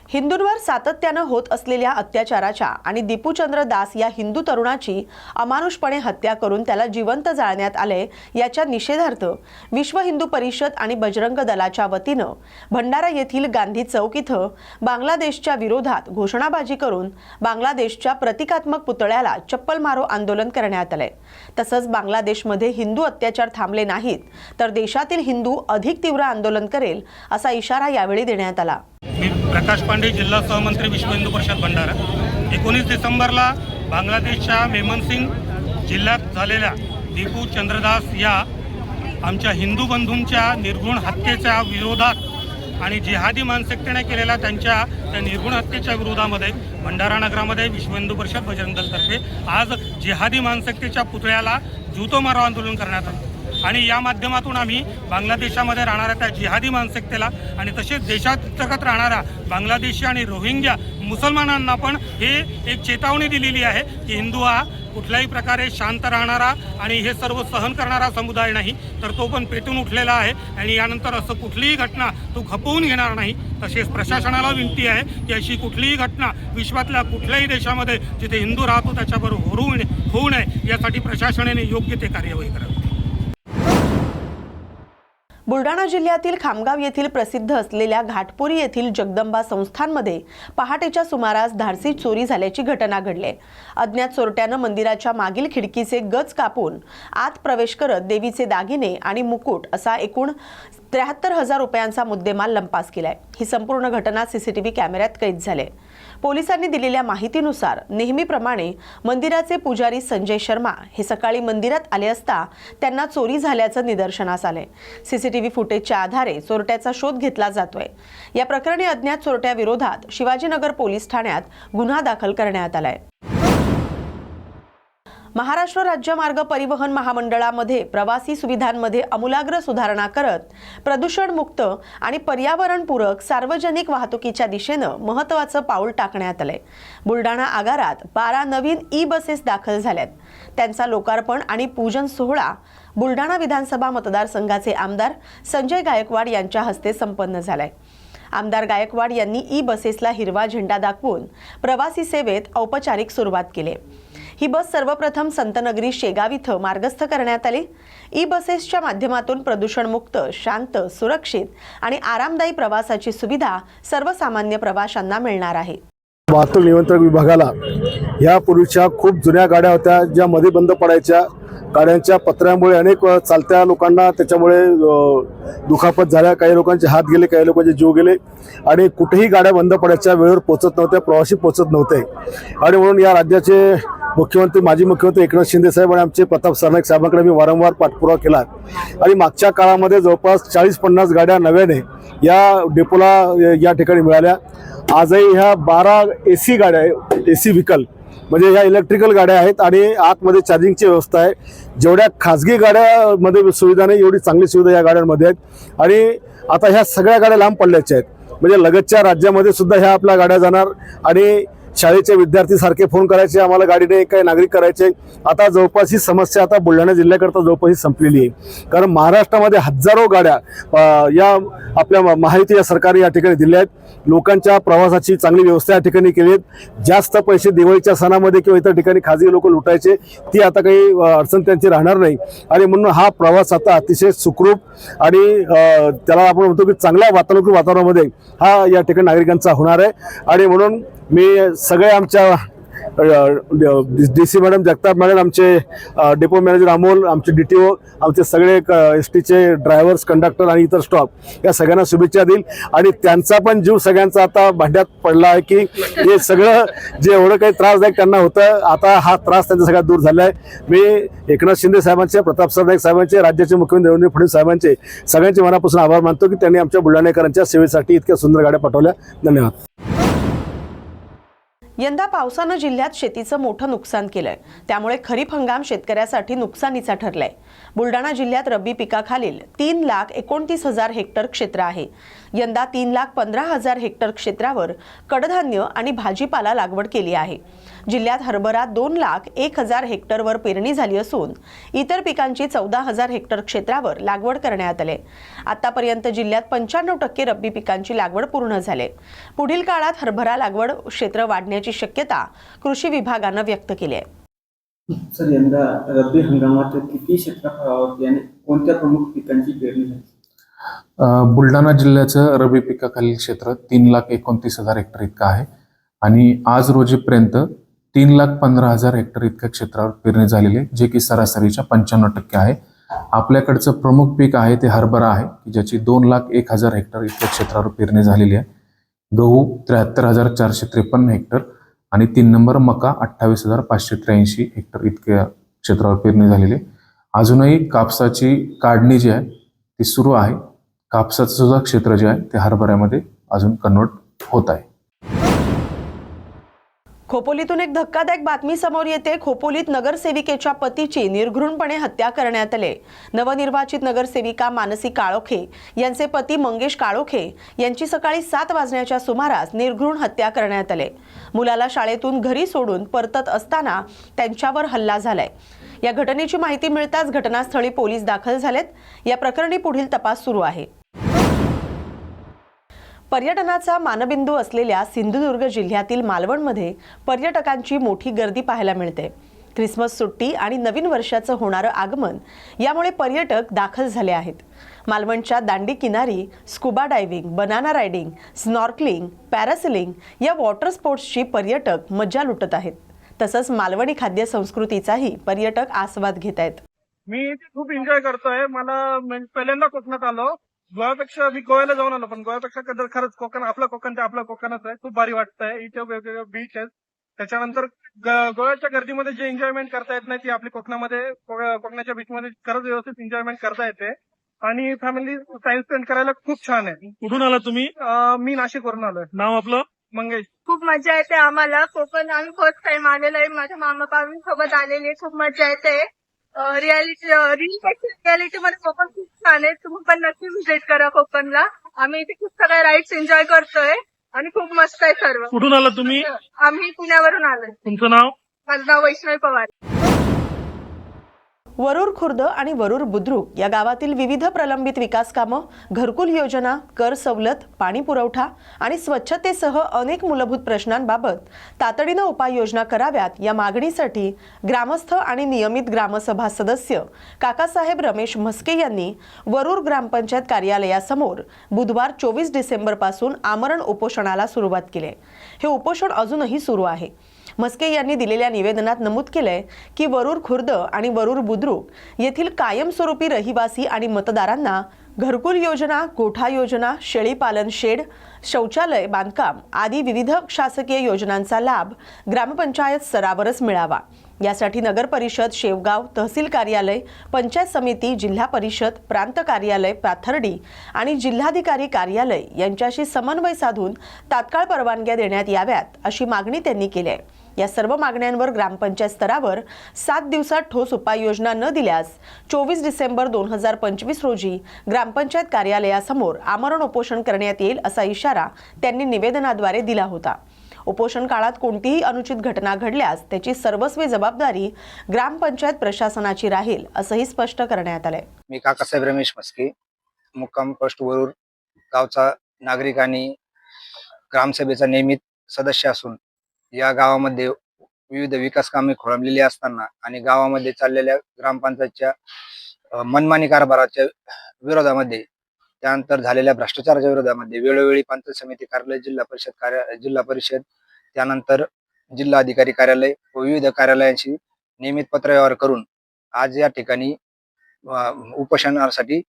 हिंदूंवर सातत्याने होत असलेल्या अत्याचाराच्या आणि दीपूचंद्र दास या हिंदू तरुणाची अमानुषपणे हत्या करून त्याला जिवंत जाळण्यात आले याच्या निषेधार्थ विश्व हिंदू परिषद आणि बजरंग दलाच्या वतीनं भंडारा येथील गांधी चौक इथं बांगलादेशच्या विरोधात घोषणाबाजी करून बांगलादेशच्या प्रतिकात्मक पुतळ्याला चप्पल मारो आंदोलन करण्यात आले। तसंच बांगलादेशमध्ये हिंदू अत्याचार थांबले नाहीत तर देशातील हिंदू अधिक तीव्र आंदोलन करेल असा इशारा यावेळी देण्यात आला। मी प्रकाश पांडे, जिल्हा सहमंत्री विश्व हिंदू परिषद भंडारा। 19 डिसेंबरला बांगलादेशच्या मेमनसिंग जिल्ह्यात झालेल्या दीपू चंद्रदास या आमच्या हिंदू बंधूंच्या निर्घृण हत्येच्या विरोधात आणि जिहादी मानसिकतेने केलेल्या त्यांच्या त्या निर्घृण हत्येच्या विरोधामध्ये भंडारा नगरामध्ये विश्व हिंदू परिषद बजरंग दलतर्फे आज जिहादी मानसिकतेच्या पुतळ्याला जूतो मारो आंदोलन करण्यात आलं आणि या माध्यमातून आम्ही बांगलादेशामध्ये राहणाऱ्या त्या जिहादी मानसिकतेला आणि तसेच देशांतर्गत राहणाऱ्या बांगलादेशी आणि रोहिंग्या मुसलमानांना पण हे एक चेतावणी दिलेली आहे की हिंदू हा कुठल्याही प्रकारे शांत राहणारा आणि हे सर्व सहन करणारा समुदाय नाही, तर तो पण पेटून उठलेला आहे आणि यानंतर असं कुठलीही घटना तो खपवून घेणार नाही। तसेच प्रशासनाला विनंती आहे की अशी कुठलीही घटना विश्वातल्या कुठल्याही देशामध्ये जिथे हिंदू राहतो त्याच्याबरोबर होऊ नये यासाठी प्रशासनाने योग्य ते कार्यवाही करावी। बुलढाणा जिल्ह्यातील खामगाव येथील प्रसिद्ध असलेल्या घाटपुरी येथील जगदंबा संस्थानमध्ये पहाटेच्या सुमारास धाडसी चोरी झाल्याची घटना घडली। अज्ञात चोरट्यानं मंदिराच्या मागील खिडकीचे गज कापून आत प्रवेश करत देवीचे दागिने आणि मुकुट असा एकूण 73,000 रुपयांचा मुद्देमाल लंपास केलाय। ही संपूर्ण घटना सीसीटीव्ही कॅमेऱ्यात कैद झाली। पोलिसांनी दिलेल्या माहितीनुसार नेहमीप्रमाणे मंदिराचे पुजारी संजय शर्मा हे सकाळी मंदिरात आले असता त्यांना चोरी झाल्याचं निदर्शनास आले। सीसीटीव्ही फुटेजच्या आधारे चोरट्याचा शोध घेतला जातोय। या प्रकरणी अज्ञात चोरट्याविरोधात शिवाजीनगर पोलीस ठाण्यात गुन्हा दाखल करण्यात आलाय। महाराष्ट्र राज्य मार्ग परिवहन महामंडळामध्ये प्रवासी सुविधांमध्ये आमूलाग्र सुधारणा करत प्रदूषण मुक्त आणि पर्यावरणपूरक सार्वजनिक वाहतुकीच्या दिशेनं महत्त्वाचं पाऊल टाकण्यात आलंय। बुलढाणा आगारात 12 नवीन ई-बसेस दाखल झाल्यात। त्यांचा लोकार्पण आणि पूजन सोहळा बुलढाणा विधानसभा मतदारसंघाचे आमदार संजय गायकवाड यांच्या हस्ते संपन्न झालाय। आमदार गायकवाड यांनी ई-बसेसला हिरवा झेंडा दाखवून प्रवासी सेवेत औपचारिक सुरुवात केली। ही बस सर्वप्रथम संतनगरी शेगाव इथं मार्गस्थ करण्यात आली। ई-बसेसच्या माध्यमातून प्रदूषणमुक्त, शांत, सुरक्षित आणि आरामदायी प्रवासाची सुविधा सर्वसामान्य प्रवाशांना मिळणार आहे। वाहतूक नियंत्रण विभागाला यापूर्वीच्या खूप जुन्या गाड्या होत्या ज्या मध्ये बंद पडायच्या। गाड्यांच्या पत्र्यामुळे अनेक चालत्या लोकांना त्याच्यामुळे दुखापत झाल्या, काही लोकांचे हात गेले, काही लोकांचे जीव गेले आणि कुठेही गाड्या बंद पडायच्या, वेळेवर पोहोचत नव्हत्या, प्रवासी पोहोचत नव्हते। आणि म्हणून या राज्याचे मुख्यमंत्री, माजी मुख्यमंत्री एकनाथ शिंदे साहेब आणि आमचे प्रताप सरनाईक साहेबांकडे मी वारंवार पाठपुरावा केला आणि मागच्या काळामध्ये जवळपास 40-50 गाड्या नव्याने या डेपोला या ठिकाणी मिळाल्या। आजही ह्या 12 AC गाड्या, AC व्हेकल म्हणजे ह्या इलेक्ट्रिकल गाड्या आहेत आणि आतमध्ये चार्जिंगची व्यवस्था आहे। जेवढ्या खाजगी गाड्यामध्ये सुविधा नाही एवढी चांगली सुविधा या गाड्यांमध्ये आहेत आणि आता ह्या सगळ्या गाड्या लांब पडल्याच्या आहेत, म्हणजे लगतच्या राज्यामध्ये सुद्धा ह्या आपल्या गाड्या जाणार आणि शाळेचे विद्यार्थी सारखे फोन करायचे आम्हाला गाडीने, काही नागरिक करायचे। आता जवळपास ही समस्या आता बुलढाणा जिल्ह्याकरता जवळपास समजलेली आहे, कारण महाराष्ट्रामध्ये हजारो गाड्या या आपल्या महायुती या सरकारने या ठिकाणी दिल्या आहेत। लोकांच्या प्रवासाची चांगली व्यवस्था या ठिकाणी केली आहे। जास्त पैसे दिवाळीच्या सणामध्ये किंवा इतर ठिकाणी खाजगी लोक लुटायचे, ती आता काही अडचण त्यांची राहणार नाही आणि म्हणून हा प्रवास आता अतिशय सुखरूप आणि त्याला आपण म्हणतो की चांगल्या वातावरणामध्ये हा या ठिकाणी नागरिकांचा होणार आहे। आणि म्हणून मी सगळे आमच्या DC मॅडम, जगताप मॅडम, आमचे डेपो मॅनेजर अमोल, आमचे DTO, आमचे सगळे STचे ड्रायव्हर्स, कंडक्टर आणि इतर स्टॉफ या सगळ्यांना शुभेच्छा देईल आणि त्यांचा पण जीव सगळ्यांचा आता भांड्यात पडला आहे की हे सगळं जे एवढं काही त्रासदायक त्यांना होतं आता हा त्रास त्यांचा सगळ्यात दूर झाला आहे। मी एकनाथ शिंदे साहेबांचे, प्रताप सरनाईक साहेबांचे, राज्याचे मुख्यमंत्री देवेंद्र फडणवीस साहेबांचे सगळ्यांचे मनापासून आभार मानतो की त्यांनी आमच्या बुलढाणेकरांच्या सेवेसाठी इतक्या सुंदर गाड्या पाठवल्या। धन्यवाद। यंदा पावसानं जिल्ह्यात शेतीचं मोठं नुकसान केलंय, त्यामुळे खरीप हंगाम शेतकऱ्यासाठी नुकसानीचा ठरलाय। बुलढाणा जिल्ह्यात रब्बी पिकाखालील 3,29,000 हेक्टर क्षेत्र आहे। यंदा 3,15,000 हेक्टर क्षेत्रावर कडधान्य आणि भाजीपाला लागवड केली आहे। जिल्ह्यात हरभरा 2,01,000 हेक्टरवर पेरणी झाली असून इतर पिकांची 14,000 हेक्टर क्षेत्रावर लागवड करण्यात आली। आतापर्यंत जिल्ह्यात 95% रब्बी पिकांची लागवड पूर्ण झाली। पुढील काळात हरभरा लागवड क्षेत्र वाढण्याची शक्यता कृषी विभागानं व्यक्त केली आहे। सर, यंदा रब्बी हंगामात किती क्षेत्रफळावरती आणि कोणत्या प्रमुख पिकांची पेरणी झाली? बुलढाणा जिल्ह्याचं रब्बी पिकाखालील क्षेत्र 3,29,000 हेक्टर इतकं आहे आणि आज रोजीपर्यंत 3,15,000 हेक्टर इतक्या क्षेत्रावर पेरणी झालेली आहे, जे की सरासरीच्या 95% आहे। आपल्याकडचं प्रमुख पीक आहे ते हरभरा आहे, की ज्याची 2,01,000 हेक्टर इतक्या क्षेत्रावर पेरणी झालेली आहे। गहू 73,453 हेक्टर आणि 3 नंबर मका 28,583 हेक्टर इतक्या क्षेत्रावर पेरणी झालेली आहे। अजूनही कापसाची काढणी जी आहे ती सुरू आहे। कापसाचं सुद्धा क्षेत्र जे आहे ते हरभऱ्यामध्ये अजून कन्वर्ट होत आहे। खोपोलीतून एक धक्कादायक बातमी समोर येते। खोपोलीत नगरसेविकेच्या पतीची निर्घृणपणे हत्या करण्यात आली। नवनिर्वाचित नगरसेविका मानसी काळोखे यांचे पती मंगेश काळोखे यांची सकाळी 7 वाजण्याच्या सुमारास निर्घृण हत्या करण्यात आली। मुलाला शाळेतून घरी सोडून परतत असताना त्यांच्यावर हल्ला झालाय। या घटनेची माहिती मिळताच घटनास्थळी पोलीस दाखल झालेत। या प्रकरणी पुढील तपास सुरू आहे। पर्यटनाचा मानबिंदू असलेल्या सिंधुदुर्ग जिल्ह्यातील मालवणमध्ये पर्यटकांची मोठी गर्दी पाहायला मिळते। ख्रिसमस सुट्टी आणि नवीन वर्षाचं होणारं आगमन यामुळे पर्यटक दाखल झाले आहेत। मालवणच्या दांडी किनारी scuba diving, banana riding, snorkelling, parasailing या वॉटर स्पोर्ट्सची पर्यटक मजा लुटत आहेत। तसंच मालवणी खाद्य संस्कृतीचाही पर्यटक आस्वाद घेत आहेत। मी खूप एन्जॉय करतोय। मला पहिल्यांदा कोकणात आलो। गोव्यापेक्षा मी गोव्याला जाऊन आलो, पण गोव्यापेक्षा खरंच कोकण ते आपलं कोकणच आहे। खूप भारी वाटतंय। इथे वेगवेगळे बीच आहेत। त्याच्यानंतर गोव्याच्या गर्दीमध्ये जे एन्जॉयमेंट करता येत नाही ती आपली कोकणाच्या बीचमध्ये खरंच व्यवस्थित एन्जॉयमेंट करता येते आणि फॅमिली टाइम स्पेंड करायला खूप छान आहे। कुठून आला तुम्ही? मी नाशिकवरून आलोय। नाव आपलं? मंगेश। खूप मजा येते आम्हाला। कोकण आम्ही फर्स्ट टाइम आलेलो आहे। माझ्या मामा पावी सोबत आलेली आहे। खूप मजा येते। रियालिटी मध्ये कोकण खूप छान आहे। तुम्ही पण नक्की व्हिजिट करा कोकणला। आम्ही इथे खूप सगळ्या राईड्स एन्जॉय करतोय आणि खूप मस्त आहे सर्व। कुठून आला तुम्ही? आम्ही पुण्यावरून आलोय। तुमचं नाव? माझं नाव वैष्णवी पवार। वरूर खुर्द आणि वरूर बुद्रुक या गावातील विविध प्रलंबित विकास कामं, घरकुल योजना, कर सवलत, पाणी पुरवठा आणि स्वच्छतेसह अनेक मूलभूत प्रश्नांबाबत तातडीनं उपाययोजना कराव्यात या मागणीसाठी ग्रामस्थ आणि नियमित ग्रामसभा सदस्य काकासाहेब रमेश म्हस्के यांनी वरूर ग्रामपंचायत कार्यालयासमोर बुधवार 24 डिसेंबरपासून आमरण उपोषणाला सुरुवात केली। हे उपोषण अजूनही सुरू आहे। म्हस्के यांनी दिलेल्या निवेदनात नमूद केलंय की वरूर खुर्द आणि वरूर बुद्रुक येथील कायमस्वरूपी रहिवासी आणि मतदारांना घरकुल योजना, कोठा योजना, शेळीपालन शेड, शौचालय बांधकाम आदी विविध शासकीय योजनांचा लाभ ग्रामपंचायत स्तरावरच मिळावा। यासाठी नगर परिषद शेवगाव, तहसील कार्यालय, पंचायत समिती, जिल्हा परिषद, प्रांत कार्यालय पाथर्डी आणि जिल्हाधिकारी कार्यालय यांच्याशी समन्वय साधून तात्काळ परवानग्या देण्यात याव्यात अशी मागणी त्यांनी केली आहे। या सर्व मागण्यांवर ग्रामपंचायत स्तरावर 7 दिवसात ठोस उपाययोजना न दिल्यास 24 डिसेंबर 2025 रोजी ग्रामपंचायत कार्यालयासमोर आमरण उपोषण करण्यात येईल असा इशारा त्यांनी निवेदनाद्वारे दिला होता। उपोषण काळात कोणतीही अनुचित घटना घडल्यास त्याची सर्वस्वी जबाबदारी ग्रामपंचायत प्रशासनाची राहील असंही स्पष्ट करण्यात आलंय। मी काकासाहेब रमेश म्हस्के, मुक्काम पोस्ट वरूर गावचा नागरिक आणि ग्रामसभेचा नियमित सदस्य असून या गावामध्ये विविध विकास कामे खोळंबलेली असताना आणि गावामध्ये चाललेल्या ग्रामपंचायतच्या मनमानी कारभाराच्या विरोधामध्ये, त्यानंतर झालेल्या भ्रष्टाचाराच्या विरोधामध्ये वेळोवेळी पंचायत समिती कार्यालय, जिल्हा परिषद त्यानंतर जिल्हाधिकारी कार्यालय व विविध कार्यालयांशी नियमित पत्रव्यवहार करून आज या ठिकाणी उपोषणासाठी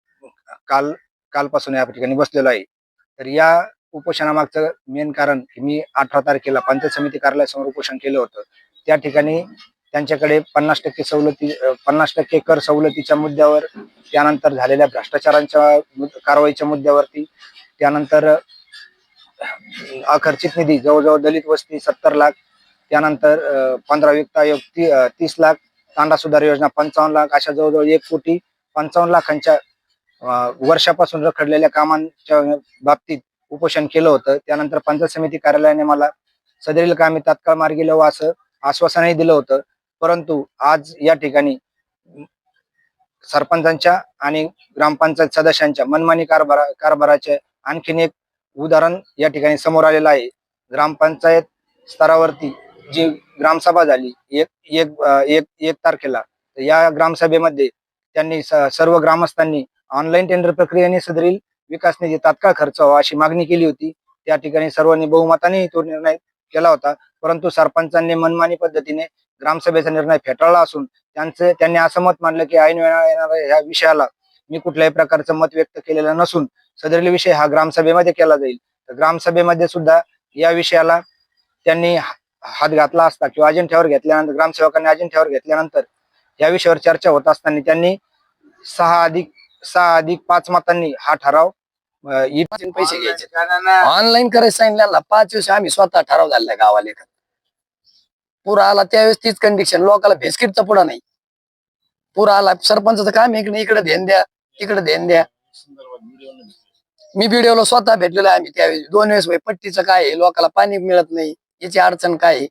कालपासून या ठिकाणी बसलेलो आहे। तर या उपोषणामागचं मेन कारण की मी 18 तारखेला पंचायत समिती कार्यालयासमोर उपोषण केलं होतं। त्या ठिकाणी त्यांच्याकडे 50% कर सवलतीच्या मुद्द्यावर, त्यानंतर झालेल्या भ्रष्टाचारांच्या कारवाईच्या मुद्द्यावरती, त्यानंतर अखर्चित निधी जवळजवळ दलित वस्ती 70 लाख त्यानंतर 15 वित्त आयोग 30 लाख, तांडा सुधार योजना 55 लाख, अशा जवळजवळ 1,55,00,000 वर्षापासून रखडलेल्या कामांच्या बाबतीत उपोषण केलं होतं. त्यानंतर पंचायत समिती कार्यालयाने मला सदरील कामे तात्काळ मार्गी लावू असं आश्वासनही दिलं होतं. परंतु आज या ठिकाणी सरपंचांच्या आणि ग्रामपंचायत सदस्यांच्या मनमानी कारभाराचे आणखीन एक उदाहरण या ठिकाणी समोर आलेलं आहे. ग्रामपंचायत स्तरावरती जी ग्रामसभा झाली एक तारखेला, तर या ग्रामसभेमध्ये त्यांनी सर्व ग्रामस्थांनी ऑनलाईन टेंडर प्रक्रियेने सदरील विकास निधी तात्काळ खर्च व्हावा अशी मागणी केली होती. त्या ठिकाणी सर्वांनी बहुमताने तो निर्णय केला होता. परंतु सरपंचांनी मनमानी पद्धतीने ग्रामसभेचा निर्णय फेटाळला असून त्यांनी असं मत मांडलं की ऐन वेळा येणाऱ्या ह्या विषयाला मी कुठल्याही प्रकारचं मत व्यक्त केलेलं नसून सदरील विषय हा ग्रामसभेमध्ये केला जाईल. तर ग्रामसभेमध्ये सुद्धा या विषयाला त्यांनी हात घातला असता किंवा अजेंड्यावर घेतल्यानंतर, ग्रामसेवकांनी अजेंड्यावर घेतल्यानंतर या विषयावर चर्चा होत असताना त्यांनी 6+5 मतांनी हा ठराव पैसे घ्यायचे ऑनलाईन करायचं सांगितलं. 5 दिवस आम्ही स्वतः ठराव झालेला गावाला. पूर आला त्यावेळेस तीच कंडिशन, लोकांना भेस्किटचा पुढा नाही. पूर आला, सरपंचाचं काम इकडे ध्यान द्या, तिकडे ध्यान द्या. मी व्हिडिओला स्वतः भेटलेलो आहे. आम्ही त्यावेळेस 2 वेळेस पट्टीचं काय आहे, लोकांना पाणी मिळत नाही, याची अडचण काय आहे.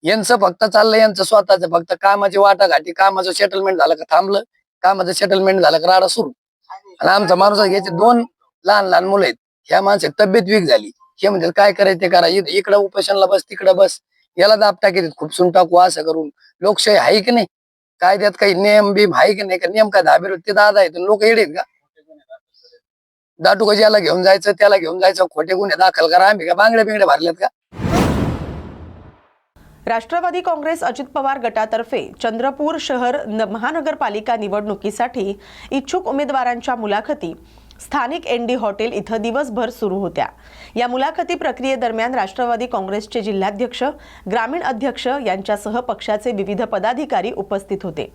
यांचं फक्त चाललंय, यांचं स्वतःच फक्त कामाची वाटाघाटी, कामाचं सेटलमेंट झालं का थांबलं, कामाचं सेटलमेंट झालं का राडा सुरू. आणि आमचा माणूस घ्यायचे 2 लहान मुलं आहेत. ह्या माणसाची तब्येत वीक झाली, हे म्हणजे काय करायचं ते करा, इकडं उपोषणला बस, तिकडं बस, याला दाब टाकीत खुपसून टाकू असं करून. लोकशाही आहे की नाही, काय त्यात काही नियम बिम आहे की नाही, का नियम काय धाबेर ते दादा आहेत, लोक येडेत का. दाटू याला घेऊन जायचं, त्याला घेऊन जायचं, खोटे गुन्हे दाखल करा. आम्ही का बांगड्या बिंगड्या भरल्यात का. राष्ट्रवादी काँग्रेस अजित पवार गटातर्फे चंद्रपूर शहर महानगरपालिका निवडणुकीसाठी इच्छुक उमेदवारांच्या मुलाखती स्थानिक एनडी हॉटेल इथं दिवसभर सुरू होत्या. या मुलाखती प्रक्रियेदरम्यान राष्ट्रवादी काँग्रेसचे जिल्हाध्यक्ष, ग्रामीण अध्यक्ष यांच्यासह पक्षाचे विविध पदाधिकारी उपस्थित होते.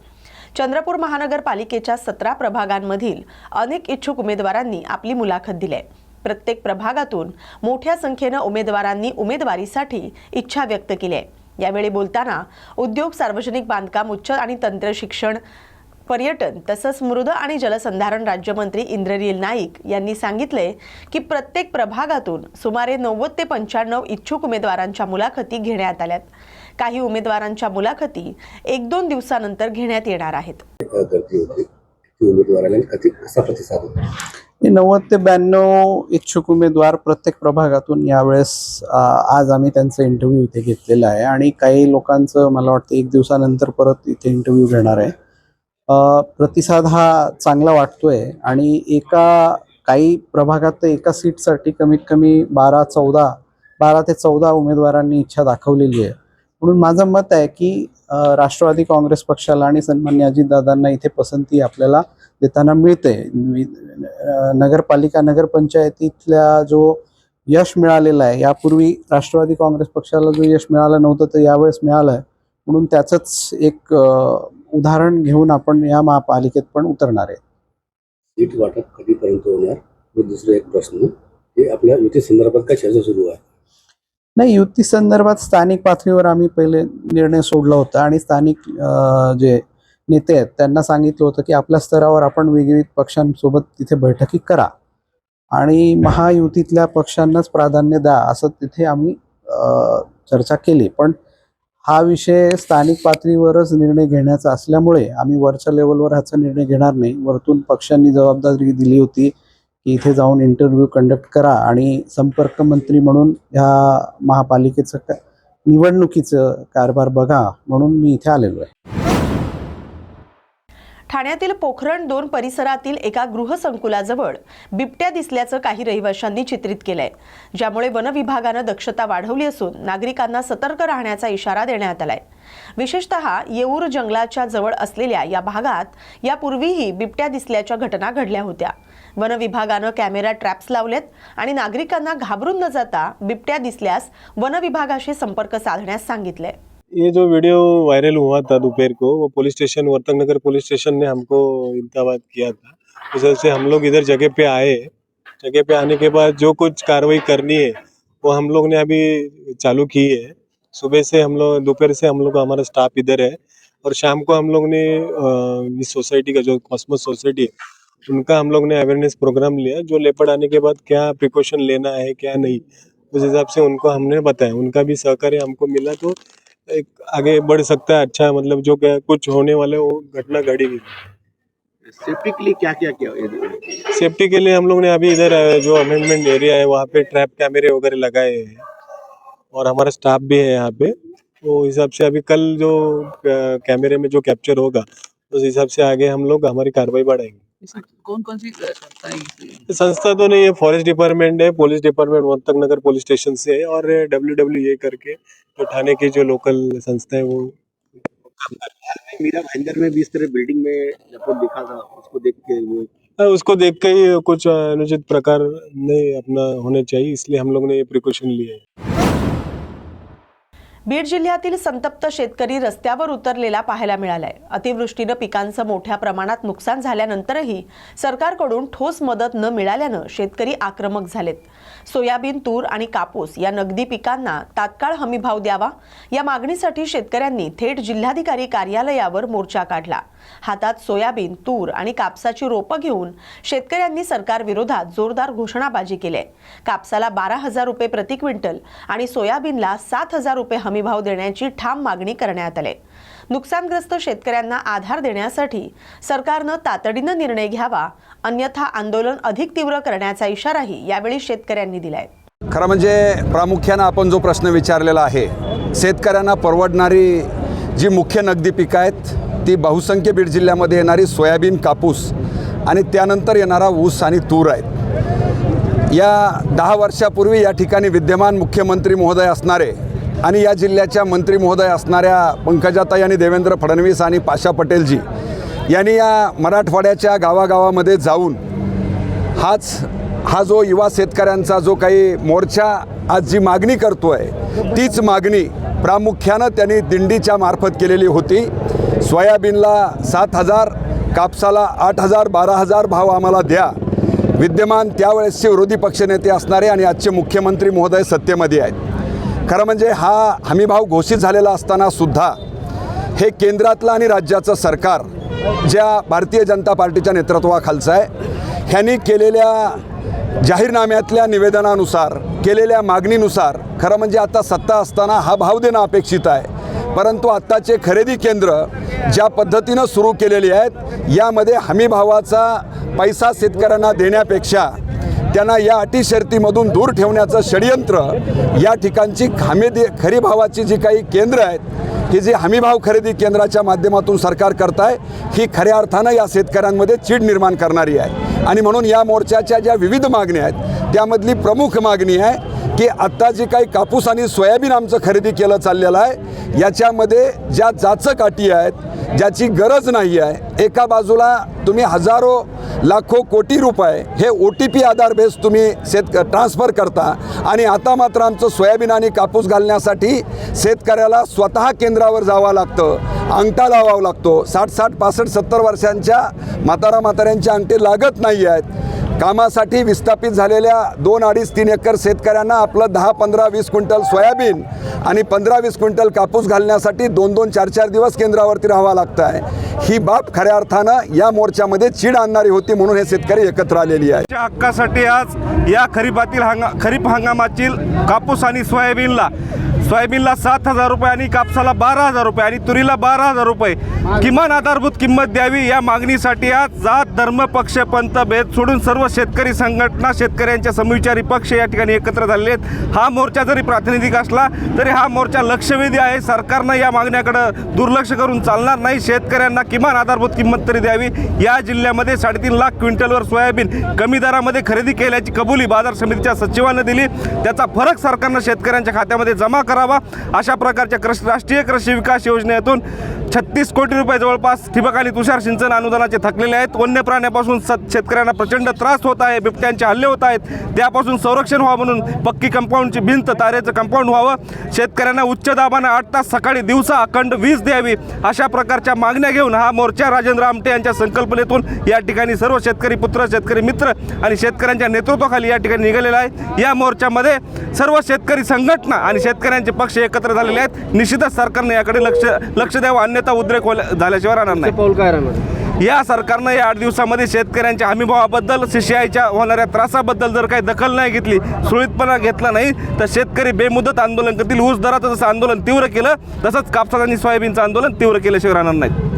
चंद्रपूर महानगरपालिकेच्या 17 प्रभागांमधील अनेक इच्छुक उमेदवारांनी आपली मुलाखत दिली. प्रत्येक प्रभागातून मोठ्या संख्येने उमेदवारांनी उमेदवारीसाठी इच्छा व्यक्त केली आहे. यावेळी बोलताना उद्योग, सार्वजनिक बांधकाम, उच्च आणि तंत्र शिक्षण, पर्यटन तसंच मृद आणि जलसंधारण राज्यमंत्री इंद्रनील नाईक यांनी सांगितले की प्रत्येक प्रभागातून सुमारे 90 ते 95 इच्छुक उमेदवारांच्या मुलाखती घेण्यात आल्यात. काही उमेदवारांच्या मुलाखती 1-2 दिवसानंतर घेण्यात येणार आहेत. 90 ते 92 इच्छुक उमेदवार प्रत्येक प्रभागातून यावेळेस आज आम्ही त्यांचा इंटरव्ह्यू इथे घेतलेला आहे आणि काही लोकांचं मला वाटतं 1 दिवसानंतर परत इथे इंटरव्ह्यू घेणार आहे. प्रतिसाद हा चांगला वाटतोय आणि काही प्रभागात तर एका सीटसाठी कमीत कमी 12 ते 14 उमेदवारांनी इच्छा दाखवलेली आहे. म्हणून माझं मत आहे की राष्ट्रवादी काँग्रेस पक्षाला आणि सन्माननीय अजितदादांना इथे पसंती आपल्याला देताना मिळते. नगरपालिका, नगरपंचायतीतल्या जो यश मिळालेला आहे, यापूर्वी राष्ट्रवादी काँग्रेस पक्षाला जो यश मिळालं नव्हतं तर यावेळेस मिळालं आहे. म्हणून त्याचंच एक उदाहरण घेऊन आपण या महापालिकेत पण उतरणार आहे. सीट वाटप कधीपर्यंत होणार? दुसरा एक प्रश्न, हे आपल्या युती संदर्भात काय चर्चा सुरू आहे? नाही, युती संदर्भात स्थानिक पातळीवर आम्ही पहिले निर्णय सोडला होता आणि स्थानिक जे नेते आहेत त्यांना सांगितलं होतं की आपल्या स्तरावर आपण वेगवेगळ्या पक्षांसोबत तिथे बैठकी करा आणि महायुतीतल्या पक्षांनाच प्राधान्य द्या असं तिथे आम्ही चर्चा केली. पण हा विषय स्थानिक पातळीवरच निर्णय घेण्याचा असल्यामुळे आम्ही वरच्या लेवलवर ह्याचा निर्णय घेणार नाही. वरतून पक्षांनी जबाबदारी दिली होती की इथे जाऊन इंटरव्ह्यू कंडक्ट करा आणि संपर्क मंत्री म्हणून ह्या महापालिकेचं निवडणुकीचं कारभार बघा, म्हणून मी इथे आलेलो आहे. ठाण्यातील पोखरण 2 परिसरातील एका गृहसंकुलाजवळ बिबट्या दिसल्याचं काही रहिवाशांनी चित्रित केलंय, ज्यामुळे वन विभागानं दक्षता वाढवली असून नागरिकांना सतर्क राहण्याचा इशारा देण्यात आलाय. विशेषतः येऊर जंगलाच्या जवळ असलेल्या या भागात यापूर्वीही बिबट्या दिसल्याच्या घटना घडल्या होत्या. वन विभागानं कॅमेरा ट्रॅप्स लावलेत आणि नागरिकांना घाबरून न जाता बिबट्या दिसल्यास वन विभागाशी संपर्क साधण्यास सांगितलंय. ये जो वीडियो वायरल हुआ था दोपहर को, वो police station, Vartak Nagar police station ने हमको इंतबाह किया था. इस वजह से हम लोग इधर जगह पे आए. जगह पे आने के बाद जो कुछ कार्रवाई करनी है वो हम लोग ने अभी चालू की है. सुबह से हम लोग, दोपहर से हम लोग का हमारा स्टाफ इधर है, और शाम को हम लोग ने इस सोसाइटी का जो कॉस्मोस सोसाइटी है उनका हम लोग ने अवेयरनेस प्रोग्राम लिया, जो लेपर्ड आने के बाद क्या प्रिकॉशन लेना है क्या नहीं, उस हिसाब से उनको हमने बताया। उनका भी सहकार्य हमको मिला, तो एक आगे बढ़ सकता है। अच्छा, मतलब जो क्या कुछ होने वाले वो घटना घड़ी भी। सेफ्टी के लिए क्या क्या किया? सेफ्टी के लिए हम लोग ने अभी इधर जो अमेंडमेंट एरिया है वहाँ पे ट्रैप कैमरे वगैरह लगाए हैं, और हमारा स्टाफ भी है यहाँ पे। तो हिसाब से अभी कल जो कैमरे में जो कैप्चर होगा उस हिसाब से आगे हम लोग हमारी कार्रवाई बढ़ाएंगे। कौन कौन सी संस्था तो नहीं है, फॉरेस्ट डिपार्टमेंट है, पुलिस डिपार्टमेंट वतन नगर पुलिस स्टेशन से है, और WWA करके जो थाने की जो लोकल संस्था है वो। मीरा भाईंदर में भी इस तरह बिल्डिंग में रिपोर्ट दिखा था, उसको देख के ही कुछ अनुचित प्रकार नहीं अपना होने चाहिए, इसलिए हम लोग ने ये प्रिकॉशन लिए है। बीड जिल्ह्यातील संतप्त शेतकरी रस्त्यावर उतरलेला पाहायला मिळालाय। अतिवृष्टीनं पिकांचं मोठ्या प्रमाणात नुकसान झाल्यानंतरही सरकारकडून ठोस मदत न मिळाल्यानं शेतकरी आक्रमक झालेत। सोयाबीन, तूर आणि कापूस या नगदी पिकांना तात्काळ हमीभाव द्यावा या मागणीसाठी शेतकऱ्यांनी थेट जिल्हाधिकारी कार्यालयावर मोर्चा काढला। हातात सोयाबीन, तूर आणि कापसाची रोपं घेऊन शेतकऱ्यांनी सरकार विरोधात जोरदार घोषणाबाजी केली। कापसाला 12,000 रुपये प्रति क्विंटल आणि सोयाबीनला 7,000 रुपये हमीभाव देण्याची ठाम मागणी करण्यात आली। नुकसानग्रस्त शेतकऱ्यांना आधार देण्यासाठी सरकारने तातडीने निर्णय घ्यावा, अन्यथा आंदोलन अधिक तीव्र करण्याचा इशाराही यावेळी शेतकऱ्यांनी दिलाय। खरं म्हणजे प्रामुख्याने आपण जो प्रश्न विचारलेला आहे, शेतकऱ्यांना परवडणारी जी मुख्य नगदी पिकं आहेत ती बहुसंख्य बीड जिल्ह्यामध्ये येणारी सोयाबीन, कापूस आणि त्यानंतर येणारा ऊस आणि तूर आहेत। या 10 वर्षापूर्वी या ठिकाणी विद्यमान मुख्यमंत्री महोदय असणारे आणि या जिल्ह्याच्या मंत्री महोदय असणाऱ्या पंकजाताई आणि देवेंद्र फडणवीस आणि पाशा पटेलजी यांनी या मराठवाड्याच्या गावागावामध्ये जाऊन हा जो युवा शेतकऱ्यांचा जो काही मोर्चा आज जी मागणी करतोय तीच मागणी प्रामुख्यानं त्यांनी दिंडीच्या मार्फत केलेली होती। सोयाबीनला 7,000, कापसाला 8,000, 12,000 भाव आम्हाला द्या। विद्यमान त्यावेळेसचे विरोधी पक्षनेते असणारे आणि आजचे मुख्यमंत्री महोदय सत्तेमध्ये आहेत। खरं म्हणजे हा हमीभाव घोषित झालेला असताना सुद्धा हे केंद्रातलं आणि राज्याचं सरकार ज्या भारतीय जनता पार्टीच्या नेतृत्वाखालचं आहे ह्यांनी केलेल्या जाहीरनाम्यातल्या निवेदनानुसार केलेल्या मागणीनुसार खरं म्हणजे आता सत्ता असताना हा भाव देणं अपेक्षित आहे, परंतु आत्ताचे खरेदी केंद्र ज्या पद्धतीनं सुरू केलेली आहेत यामध्ये हमीभावाचा पैसा शेतकऱ्यांना देण्यापेक्षा त्यांना या अटी शर्तीमधून दूर ठेवण्याचं षडयंत्र या ठिकाणची खरी भावाची जी काही केंद्र आहेत ही जी हमीभाव खरेदी केंद्राच्या माध्यमातून सरकार करत आहे ही खऱ्या अर्थानं या शेतकऱ्यांमध्ये चीड निर्माण करणारी आहे। आणि म्हणून या मोर्चाच्या ज्या विविध मागण्या आहेत त्यामधली प्रमुख मागणी आहे की आत्ता जी काही कापूस आणि सोयाबीन आमचं खरेदी केलं चाललेलं आहे याच्यामध्ये ज्या जाचक अटी आहेत ज्याची गरज नाही आहे, एका बाजूला तुम्ही हजारो लाखो कोटी रुपये हे OTP आधार बेस तुम्ही ट्रान्सफर करता आणि आता मात्र आमचं सोयाबीन आणि कापूस घालण्यासाठी शेतकऱ्याला स्वतः केंद्रावर जावं लागतं, अंगठा लावावा लागतो। 60, 65, 70 वर्षांच्या म्हाताऱ्यांच्या अंगठे लागत नाही आहेत। कामासाठी विस्थापित झालेल्या 2, 2.5, 3 एकर शेतकऱ्यांना आपलं 10, 15, 20 क्विंटल सोयाबीन आणि 15, 20 क्विंटल कापूस घालण्यासाठी 2-2, 4-4 दिवस केंद्रावरती राहावं लागतं आहे। ही बाब खऱ्या अर्थानं या मोर्चामध्ये चीड आणणारी होती, म्हणून हे शेतकरी एकत्र आलेली आहे। हक्कासाठी आज या खरीप हंगामातील कापूस आणि सोयाबीनला 7,000 रुपये आणि कापसाला 12,000 रुपये आणि तुरीला 12,000 रुपये किमान आधारभूत किंमत द्यावी या मागणीसाठी आज जात, धर्म, पक्ष, पंथ भेद सोडून सर्व शेतकरी संघटना, शेतकऱ्यांच्या समविचारी पक्ष या ठिकाणी एकत्र झालेले आहेत। हा मोर्चा जरी प्रातिनिधिक असला तरी हा मोर्चा लक्षवेधी आहे। सरकारनं या मागण्याकडे दुर्लक्ष करून चालणार नाही। शेतकऱ्यांना किमान आधारभूत किंमत तरी द्यावी। या जिल्ह्यामध्ये 3.5 लाख क्विंटलवर सोयाबीन कमी दरामध्ये खरेदी केल्याची कबुली बाजार समितीच्या सचिवांनी दिली। त्याचा फरक सरकारनं शेतकऱ्यांच्या खात्यामध्ये जमा करावा। अशा प्रकारच्या राष्ट्रीय कृषी विकास योजनेतून 36 कोटी रुपये जवळपास ठिबक आणि तुषार सिंचन अनुदानाचे थकलेले आहेत। वन्य प्राण्यापासून शेतकऱ्यांना प्रचंड त्रास होत आहे, बिबट्यांचे हल्ले होत आहेत, त्यापासून संरक्षण व्हावं म्हणून पक्की कंपाऊंडची भिंत, तारेचं कंपाऊंड व्हावं। शेतकऱ्यांना उच्च दाबानं 8 तास सकाळी दिवसा अखंड वीज द्यावी, अशा प्रकारच्या मागण्या घेऊन हा मोर्चा राजेंद्र आमटे यांच्या संकल्पनेतून या ठिकाणी सर्व शेतकरी पुत्र, शेतकरी मित्र आणि शेतकऱ्यांच्या नेतृत्वाखाली या ठिकाणी निघालेला आहे. या मोर्चामध्ये सर्व शेतकरी संघटना आणि शेतकऱ्यांचे पक्ष एकत्र झालेले आहेत. निश्चितच सरकारने याकडे लक्ष द्यावं, अन्यथा उद्रेक झाल्याशिवाय राहणार नाही. पाऊल काय राहणार? या सरकारनं या 8 दिवसामध्ये शेतकऱ्यांच्या हमीभावाबद्दल, CCIच्या होणाऱ्या त्रासाबद्दल जर काही दखल नाही घेतली, सुरळीतपणा घेतला नाही, तर शेतकरी बेमुदत आंदोलन करतील. ऊस दराचं जसं आंदोलन तीव्र केलं, तसंच कापसाचं आणि सोयाबीनचं आंदोलन तीव्र केल्याशिवाय राहणार नाहीत.